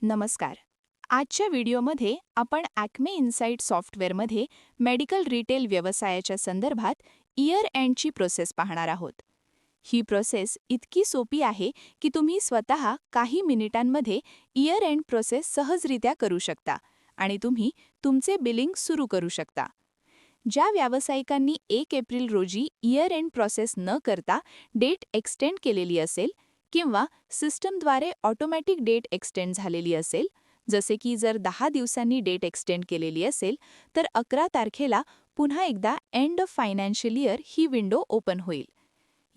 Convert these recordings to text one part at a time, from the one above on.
नमस्कार. आजच्या व्हिडिओमध्ये आपण ॲक्मे इनसाइट सॉफ्टवेअरमध्ये मेडिकल रिटेल व्यवसायाच्या संदर्भात इयर एंडची प्रोसेस पाहणार आहोत. ही प्रोसेस इतकी सोपी आहे की तुम्ही स्वतः काही मिनिटांमध्ये इयर एंड प्रोसेस सहजरित्या करू शकता आणि तुम्ही तुमचे बिलिंग सुरू करू शकता. ज्या व्यावसायिकांनी 1 एप्रिल रोजी इयर एंड प्रोसेस न करता डेट एक्सटेंड केलेली असेल किंवा सिस्टमद्वारे ऑटोमॅटिक डेट एक्सटेंड झालेली असेल, जसे की जर 10 दिवसांनी डेट एक्सटेंड केलेली असेल, तर 11 तारखेला पुन्हा एकदा एंड ऑफ फायनान्शियल इयर ही विंडो ओपन होईल.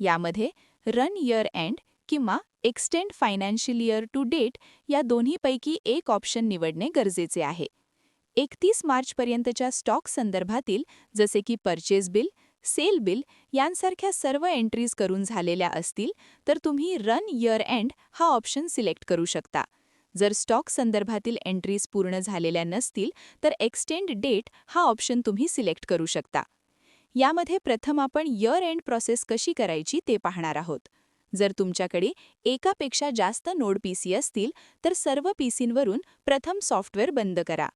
यामध्ये रन इयर एंड किंवा extend financial year to date या दोन्हीपैकी एक ऑप्शन निवडणे गरजेचे आहे. 31 मार्चपर्यंतच्या स्टॉक संदर्भातील जसे की परचेस बिल, सेल बिल यांसारख्या सर्व एंट्रीज करून झालेल्या असतील तर तुम्ही रन इयर एंड हा ऑप्शन सिलेक्ट करू शकता. जर स्टॉक संदर्भातील एंट्रीज पूर्ण झालेल्या नसतील तर एक्सटेंड डेट हा ऑप्शन तुम्ही सिलेक्ट करू शकता. यामध्ये प्रथम आपण इयर एंड प्रोसेस कशी करायची ते पाहणार आहोत. जर तुमच्याकडे एकापेक्षा जास्त नोड पीसी असतील तर सर्व पीसींवरून प्रथम सॉफ्टवेअर बंद करा.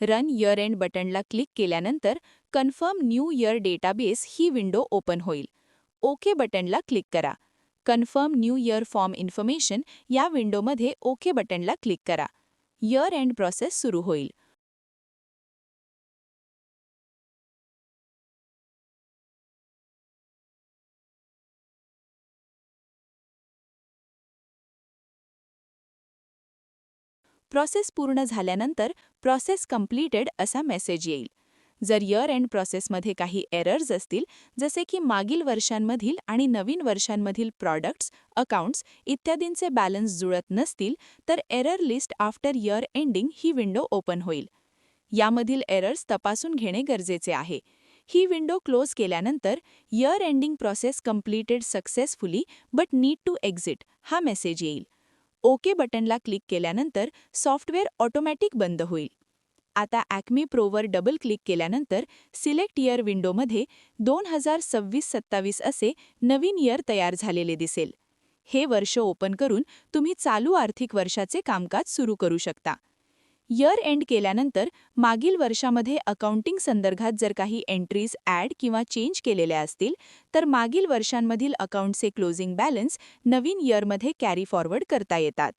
रन इयर एंड बटनला क्लिक केल्यानंतर कन्फर्म न्यू इयर डेटाबेस ही विंडो ओपन होईल. ओके बटनला क्लिक करा. Confirm new year form information या विंडोमध्ये ओके बटनला क्लिक करा. इयर एंड प्रोसेस सुरू होईल. प्रोसेस पूर्ण झाल्यानंतर प्रोसेस कंप्लीटेड असा मेसेज येईल. जर इयर एंड प्रोसेसमध्ये काही एरर्स असतील, जसे की मागील वर्षांमधील आणि नवीन वर्षांमधील प्रॉडक्ट्स, अकाउंट्स इत्यादींचे बॅलन्स जुळत नसतील, तर error list after year ending ही विंडो ओपन होईल. यामधील एरर्स तपासून घेणे गरजेचे आहे. ही विंडो क्लोज केल्यानंतर year ending process completed successfully but need to exit हा मेसेज येईल. ओके बटनला क्लिक केल्यानंतर सॉफ्टवेअर ऑटोमॅटिक बंद होईल. आता ॲक्मे प्रोवर डबल क्लिक केल्यानंतर सिलेक्ट इयर विंडोमध्ये 2026-27 असे नवीन इयर तयार झालेले दिसेल. हे वर्ष ओपन करून तुम्ही चालू आर्थिक वर्षाचे कामकाज सुरू करू शकता. इयर एंड केल्यानंतर मागील वर्षामध्ये अकाउंटिंग संदर्भात जर काही एंट्रीज ॲड किंवा चेंज केलेल्या असतील तर मागील वर्षांमधील अकाउंटचे क्लोजिंग बॅलन्स नवीन इयरमध्ये कॅरी फॉरवर्ड करता येतात.